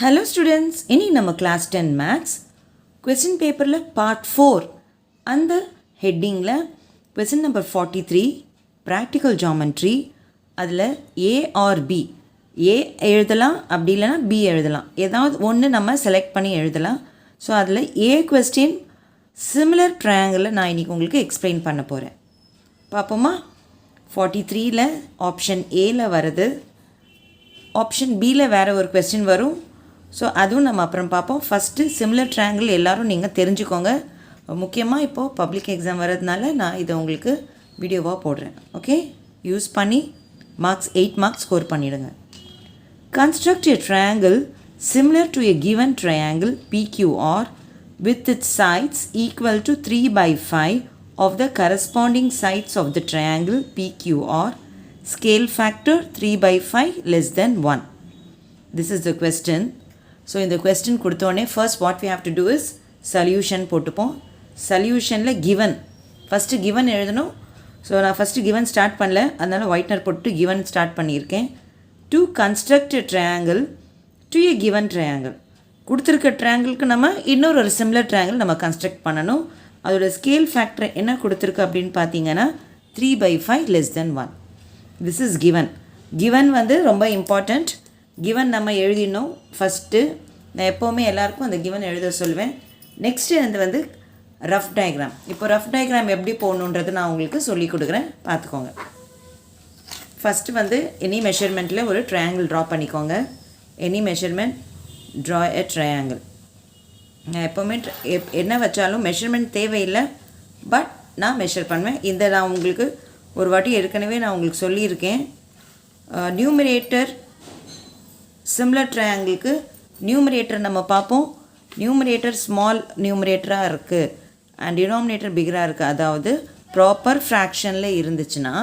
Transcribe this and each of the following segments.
Hello students, ini நம்ம class 10 maths question paperல part 4 அந்த headingல question number 43 practical geometry அதில் A or B A எழுதலாம் அப்படி இல்லைனா B எழுதலாம் ஏதாவது ஒன்று நம்ம செலக்ட் பண்ணி எழுதலாம் ஸோ அதில் A question similar triangle நான் இன்றைக்கி உங்களுக்கு எக்ஸ்பிளைன் பண்ண போகிறேன் பார்ப்போமா 43ல ஆப்ஷன் Aல வருது ஆப்ஷன் Bல வேறு ஒரு கொஸ்டின் வரும் ஸோ அதுவும் நம்ம அப்புறம் பார்ப்போம் ஃபஸ்ட்டு சிமிலர் ட்ரையாங்கிள் எல்லோரும் நீங்கள் தெரிஞ்சுக்கோங்க முக்கியமாக இப்போது பப்ளிக் எக்ஸாம் வர்றதுனால நான் இதை உங்களுக்கு வீடியோவாக போடுறேன் ஓகே யூஸ் பண்ணி மார்க்ஸ் 8 மார்க்ஸ் ஸ்கோர் பண்ணிவிடுங்க construct a triangle similar to a given triangle PQR with its sides equal to 3/5 of the corresponding sides of the triangle PQR scale factor 3/5 less than 1. This is the question. So in the question கொடுத்தோடனே first what we have to do is solution போட்டுப்போம் solutionல given first given எழுதணும் so நான் first given start பண்ணல அதனால் whitener போட்டு given start பண்ணியிருக்கேன் to construct a triangle to a given triangle கொடுத்துருக்க ட்ரையாங்கிளுக்கு நம்ம இன்னொரு ஒரு சிமிலர் ட்ரையாங்கிள் நம்ம கன்ஸ்ட்ரக்ட் பண்ணணும் அதோட ஸ்கேல் ஃபேக்டர் என்ன கொடுத்துருக்கு அப்படின்னு பார்த்தீங்கன்னா 3/5 less than 1 this is given வந்து ரொம்ப இம்பார்ட்டண்ட் கிவன் நம்ம எழுதிடணும் ஃபஸ்ட்டு நான் எப்போவுமே எல்லாருக்கும் அந்த கிவன் எழுத சொல்லுவேன் நெக்ஸ்ட்டு அது வந்து ரஃப் டயக்ராம் இப்போ ரஃப் டயக்ராம் எப்படி போகணுன்றது நான் உங்களுக்கு சொல்லி கொடுக்குறேன் பார்த்துக்கோங்க ஃபஸ்ட்டு வந்து எனி மெஷர்மெண்ட்டில் ஒரு ட்ரையாங்கிள் ட்ரா பண்ணிக்கோங்க எனி மெஷர்மெண்ட் ட்ரா எ ட்ரையாங்கிள் நான் எப்போவுமே என்ன வச்சாலும் மெஷர்மெண்ட் தேவையில்லை பட் நான் மெஷர் பண்ணுவேன் இந்த நான் உங்களுக்கு ஒரு வாட்டி ஏற்கனவே நான் உங்களுக்கு சொல்லியிருக்கேன் நியூமரேட்டர் சிமிலர் ட்ரையாங்கிளுக்கு நியூமரேட்டர் நம்ம பார்ப்போம் நியூமரேட்டர் ஸ்மால் நியூமரேட்டராக இருக்குது அண்ட் டினாமினேட்டர் பிகராக இருக்குது அதாவது ப்ராப்பர் ஃப்ராக்ஷனில் இருந்துச்சுன்னா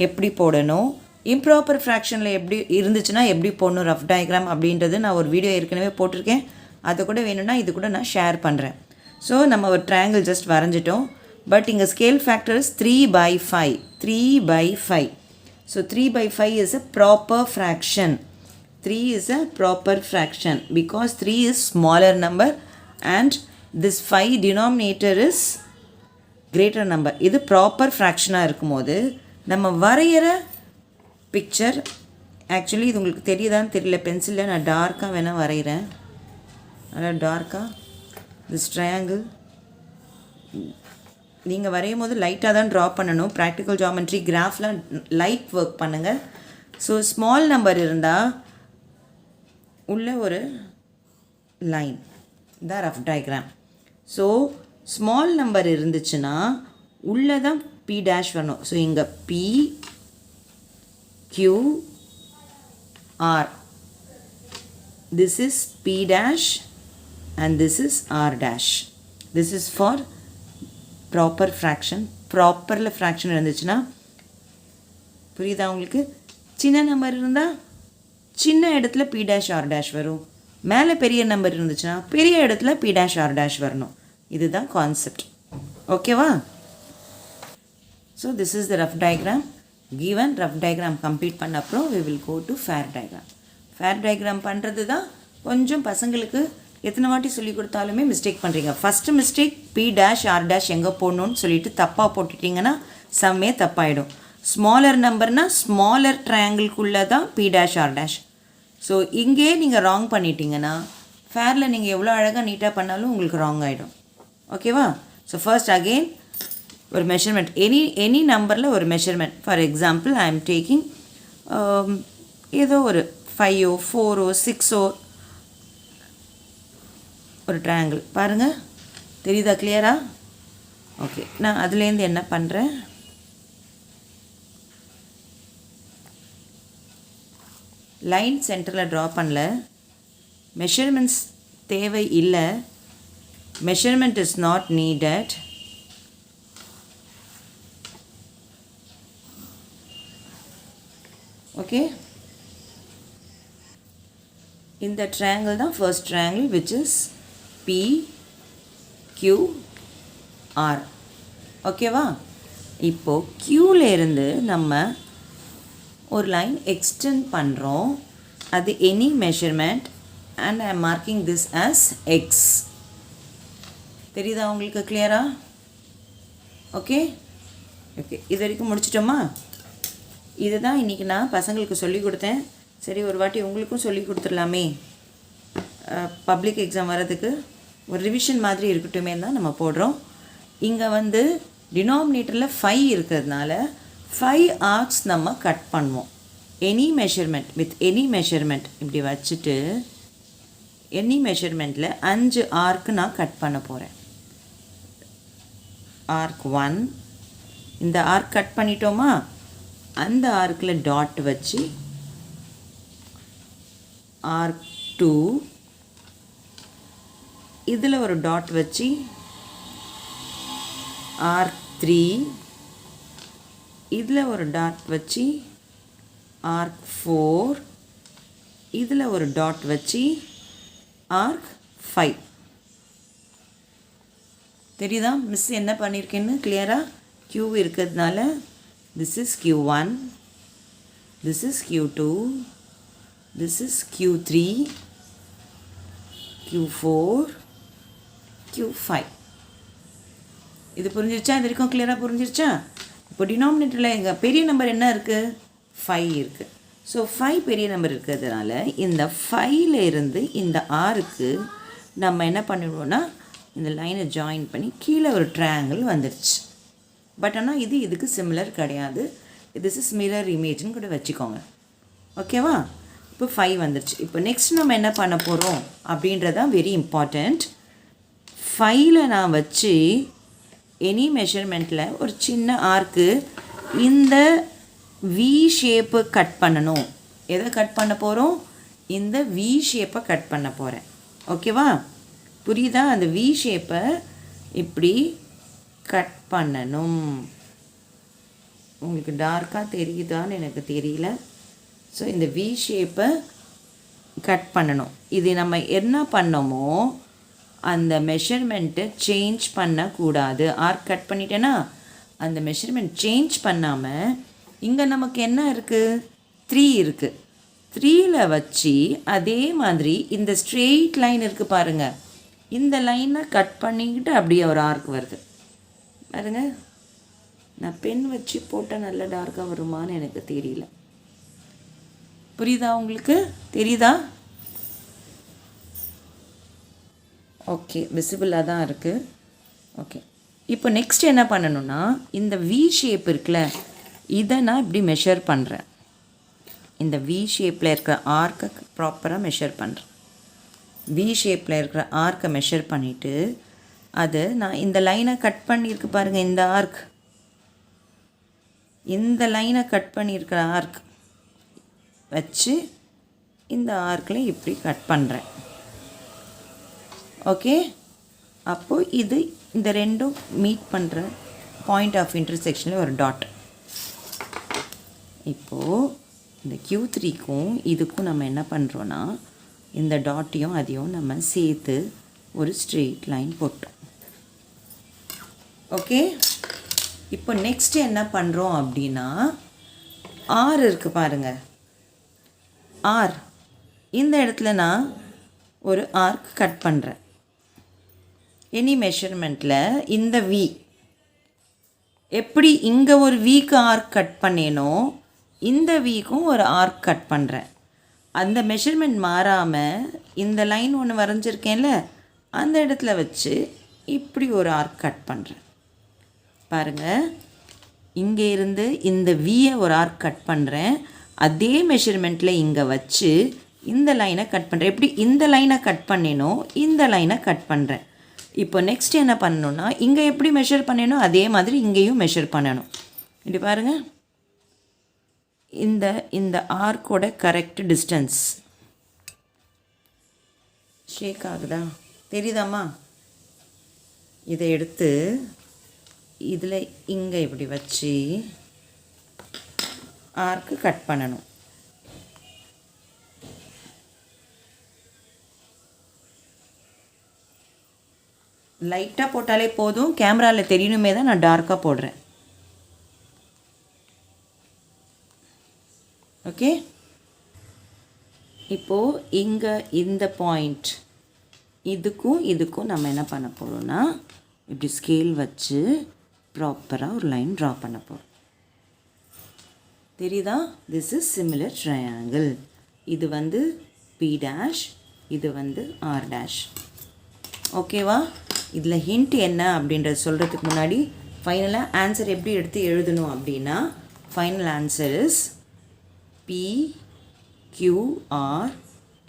எப்படி போடணும் இம்ப்ராப்பர் ஃப்ராக்ஷனில் எப்படி இருந்துச்சுன்னா எப்படி போடணும் ரஃப் டயக்ராம் அப்படின்றது நான் ஒரு வீடியோ ஏற்கனவே போட்டிருக்கேன் அதை கூட வேணும்னா இது கூட நான் ஷேர் பண்ணுறேன் ஸோ நம்ம ஒரு ட்ரையாங்கிள் ஜஸ்ட் வரைஞ்சிட்டோம் பட் இங்கே scale factor is 3/5 so 3/5 is a proper fraction 3 is a proper fraction because 3 is smaller number and this 5 denominator is greater number இது proper fractionாக இருக்கும்போது நம்ம வரைகிற பிக்சர் ஆக்சுவலி இது உங்களுக்கு தெரியுதான்னு தெரியல பென்சிலில் நான் டார்க்காக வேணால் வரைகிறேன் நல்லா டார்க்காக this triangle நீங்கள் வரையும் போது லைட்டாக தான் ட்ரா பண்ணணும் ப்ராக்டிக்கல் ஜாமெண்ட்ரி கிராஃப்லாம் லைட் ஒர்க் பண்ணுங்கள் ஸோ ஸ்மால் நம்பர் இருந்தால் உள்ள ஒரு லைன் தான் rough diagram so small number இருந்துச்சுன்னா உள்ளே தான் P டேஷ் வரணும் ஸோ இங்கே PQR this is P dash and this is R dash this is for proper fraction ப்ராப்பரில் ஃப்ராக்ஷன் இருந்துச்சுன்னா புரியுதா உங்களுக்கு சின்ன நம்பர் இருந்தால் சின்ன இடத்துல P dash R dash வரும் மேலே பெரிய நம்பர் இருந்துச்சுன்னா பெரிய இடத்துல P dash R dash வரணும் இதுதான் கான்செப்ட் ஓகேவா so this is the rough diagram given rough diagram complete பண்ண அப்புறம் we will go to fair diagram fair diagram பண்ணுறது தான் கொஞ்சம் பசங்களுக்கு எத்தனை வாட்டி சொல்லி கொடுத்தாலுமே மிஸ்டேக் பண்ணுறீங்க first mistake P dash R dash எங்கே போடணும்னு சொல்லிட்டு தப்பாக போட்டுட்டிங்கன்னா செம்மே தப்பாயிடும் ஸ்மாலர் நம்பர்னால் ஸ்மாலர் ட்ரையாங்கிள்குள்ளே தான் P dash R dash so இங்கே நீங்கள் ராங் பண்ணிட்டீங்கன்னா ஃபேரில் நீங்கள் எவ்வளோ அழகாக நீட்டாக பண்ணாலும் உங்களுக்கு ராங் ஆகிடும் ஓகேவா ஸோ ஃபர்ஸ்ட் அகெயின் ஒரு மெஷர்மெண்ட் எனி நம்பரில் ஒரு measurement for example I am taking ஏதோ ஒரு 5 4 6 ஒரு ட்ரையாங்கிள் பாருங்கள் தெரியுதா கிளியரா ஓகே நான் அதுலேருந்து என்ன பண்ணுறேன் லைன் சென்டரில் ட்ரா பண்ணல மெஷர்மெண்ட்ஸ் தேவை இல்லை measurement is not needed okay இந்த ட்ரையாங்கிள் தான் first triangle which is PQR ஓகேவா இப்போது க்யூவில் இருந்து நம்ம ஒரு லைன் எக்ஸ்டெண்ட் பண்ணுறோம் அது any measurement and I am marking this as X. தெரியுதா உங்களுக்கு clear-ஆ? ஓகே ஓகே, இது வரைக்கும் முடிச்சிட்டோமா? இதுதான் இன்றைக்கி நான் பசங்களுக்கு சொல்லி கொடுத்தேன். சரி, ஒரு வாட்டி உங்களுக்கும் சொல்லி கொடுத்துடலாமே, பப்ளிக் எக்ஸாம் வர்றதுக்கு ஒரு ரிவிஷன் மாதிரி இருக்கட்டுமே தான் நம்ம போடுறோம். இங்கே வந்து டினாமினேட்டரில் 5 இருக்கிறதுனால 5 ஆர்க்ஸ் நம்ம கட் பண்ணுவோம். Any measurement with any measurement இப்படி வச்சுட்டு எனி மெஷர்மெண்ட்டில் 5 ஆர்க்கு நான் கட் பண்ண போகிறேன். ஆர்க் 1, இந்த ஆர்க் கட் பண்ணிட்டோமா, அந்த ஆர்க்கில் டாட் வச்சு ஆர்க் 2, இதில் ஒரு டாட் வச்சு ஆர்க் 3, இதில் ஒரு டாட் வச்சு ஆர்க் 4, இதில் ஒரு டாட் வச்சு ஆர்க் 5. தெரியுதா மிஸ் என்ன பண்ணியிருக்கேன்னு கிளியராக? Q இருக்கிறதுனால this is Q1, this is Q2, this is Q3, Q4, Q5. இது புரிஞ்சிருச்சா? இது வரைக்கும் கிளியராக புரிஞ்சிருச்சா? இப்போ டினாமினேட்டரில் எங்கள் பெரிய நம்பர் என்ன இருக்குது? 5 இருக்குது. ஸோ 5 பெரிய நம்பர் இருக்கிறதுனால இந்த 5ல் இருந்து இந்த ஆருக்கு நம்ம என்ன பண்ணிடுவோம்னா இந்த லைனை ஜாயின் பண்ணி கீழே ஒரு ட்ரையாங்கிள் வந்துடுச்சு. பட் ஆனால் இது இதுக்கு சிமிலர் கிடையாது. திஸ் இஸ் மிரர் இமேஜ்னு கூட வச்சுக்கோங்க. ஓகேவா? இப்போ 5 வந்துடுச்சு. இப்போ நெக்ஸ்ட் நம்ம என்ன பண்ண போகிறோம் அப்படின்றதான் வெரி இம்பார்ட்டண்ட். 5ல் நான் வச்சு எனி மெஷர்மெண்ட்டில் ஒரு சின்ன ஆர்க்கு இந்த வி ஷேப்பு கட் பண்ணணும். எதை கட் பண்ண போகிறோம்? இந்த வி ஷேப்பை கட் பண்ண போகிறேன். ஓகேவா? புரியுதா? அந்த வி ஷேப்பை இப்படி கட் பண்ணணும். உங்களுக்கு டார்க்காக தெரியுதான்னு எனக்கு தெரியல. ஸோ இந்த வி ஷேப்பை கட் பண்ணணும். இது நம்ம என்ன பண்ணோமோ அந்த மெஷர்மெண்ட்டை சேஞ்ச் பண்ணக்கூடாது. ஆர்க் கட் பண்ணிட்டேன்னா அந்த மெஷர்மெண்ட் சேஞ்ச் பண்ணாமல் இங்கே நமக்கு என்ன இருக்குது? 3 இருக்குது. 3ல் வச்சு அதே மாதிரி இந்த ஸ்ட்ரெயிட் லைன் இருக்குது பாருங்கள், இந்த லைனை கட் பண்ணிக்கிட்டு அப்படியே ஒரு ஆர்க் வருது பாருங்க. நான் பென் வச்சு போட்டால் நல்ல டார்க்காக வருமானு எனக்கு தெரியல. புரியுதா உங்களுக்கு? தெரியுதா? ஓகே, விசிபிளாக தான் இருக்குது. ஓகே, இப்போ நெக்ஸ்ட் என்ன பண்ணணும்னா இந்த வி ஷேப் இருக்குல்ல, இதை நான் இப்படி மெஷர் பண்ணுறேன். இந்த வி ஷேப்பில் இருக்கிற ஆர்க்கை ப்ராப்பராக மெஷர் பண்ணுறேன். வி ஷேப்பில் இருக்கிற ஆர்க்கை மெஷர் பண்ணிவிட்டு அது நான் இந்த லைனை கட் பண்ணியிருக்கு பாருங்கள், இந்த ஆர்க், இந்த லைனை கட் பண்ணியிருக்கிற ஆர்க் வச்சு இந்த ஆர்க்கில் இப்படி கட் பண்ணுறேன். ஓகே, அப்போது இது இந்த ரெண்டும் மீட் பண்ணுற பாயிண்ட் ஆஃப் இன்டர்செக்ஷனில் ஒரு டாட். இப்போது இந்த Q3க்கும் இதுக்கும் நம்ம என்ன பண்ணுறோன்னா இந்த டாட்டையும் அதையும் நம்ம சேர்த்து ஒரு ஸ்ட்ரெயிட் லைன் போட்டோம். ஓகே, இப்போ நெக்ஸ்ட் என்ன பண்ணுறோம் அப்படின்னா ஆர் இருக்குது பாருங்கள், ஆர் இந்த இடத்துல நான் ஒரு ஆர்க் கட் பண்ணுறேன். எனி மெஷர்மெண்ட்டில் இந்த வி எப்படி இங்கே ஒரு வீக்கு ஆர்க் கட் பண்ணேனோ இந்த வீக்கும் ஒரு ஆர்க் கட் பண்ணுறேன். அந்த மெஷர்மெண்ட் மாறாமல் இந்த லைன் ஒன்று வரைஞ்சிருக்கேன்ல அந்த இடத்துல வச்சு இப்படி ஒரு ஆர்க் கட் பண்ணுறேன். பாருங்கள், இங்கே இருந்து இந்த வியை ஒரு ஆர்க் கட் பண்ணுறேன். அதே மெஷர்மெண்ட்டில் இங்கே வச்சு இந்த லைனை கட் பண்ணுறேன். எப்படி இந்த லைனை கட் பண்ணேனோ இந்த லைனை கட் பண்ணுறேன். இப்போ நெக்ஸ்ட் என்ன பண்ணணுன்னா இங்கே எப்படி மெஷர் பண்ணேனோ அதே மாதிரி இங்கேயும் மெஷர் பண்ணணும். இப்படி பாருங்கள், இந்த இந்த ஆர்க்கோட கரெக்ட் டிஸ்டன்ஸ் ஷேக் ஆகுதா? தெரியுதாம்மா? இதை எடுத்து இதில் இங்கே இப்படி வச்சு ஆர்க்கு கட் பண்ணணும். லைட்டாக போட்டாலே போதும், கேமராவில் தெரியணுமே தான் நான் டார்க்காக போடுறேன். ஓகே, இப்போது இங்கே இந்த பாயிண்ட் இதுக்கும் நம்ம என்ன பண்ண போகிறோம்னா இப்படி ஸ்கேல் வச்சு ப்ராப்பராக ஒரு லைன் ட்ரா பண்ண போகிறோம். தெரியுதா? This is similar triangle. இது வந்து P டேஷ், இது வந்து R டேஷ். ஓகேவா? இதில் ஹிண்ட் என்ன அப்படின்றத சொல்கிறதுக்கு முன்னாடி ஃபைனலாக ஆன்சர் எப்படி எடுத்து எழுதணும் அப்படின்னா final answer is PQR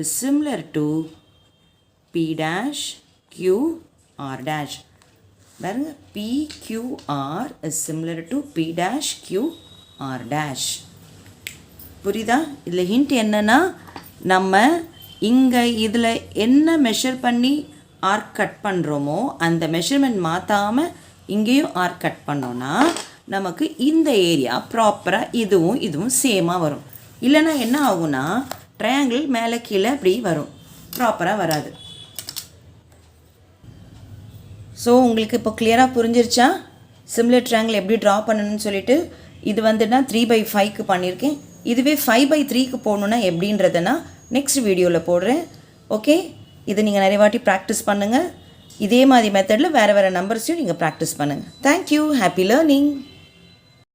is similar to P dash QR dash. பாருங்க, PQR is similar to P dash QR dash. புரியுதா? இதில் ஹிண்ட் என்னன்னா நம்ம இங்கே இதில் என்ன மெஷர் பண்ணி ஆர்க் கட் பண்ணுறோமோ அந்த மெஷர்மெண்ட் மாற்றாமல் இங்கேயும் ஆர்க் கட் பண்ணோன்னா நமக்கு இந்த ஏரியா ப்ராப்பராக இதுவும் சேமாக வரும். இல்லைன்னா என்ன ஆகும்னா ட்ரையாங்கிள் மேலே கீழே இப்படி வரும், ப்ராப்பராக வராது. ஸோ உங்களுக்கு இப்போ கிளியராக புரிஞ்சிருச்சா சிமிலர் ட்ரையாங்கிள் எப்படி ட்ரா பண்ணணும்னு சொல்லிட்டு? இது வந்துன்னா 3/5க்கு பண்ணியிருக்கேன். இதுவே 5/3க்கு போடணுன்னா எப்படின்றதுனா நெக்ஸ்ட் வீடியோவில் போடுறேன். ஓகே, இதை நீங்கள் நிறைய வாட்டி ப்ராக்டிஸ் பண்ணுங்கள். இதே மாதிரி மெத்தடில் வேறு நம்பர்ஸையும் நீங்கள் ப்ராக்டிஸ் பண்ணுங்கள். தேங்க்யூ. Happy learning.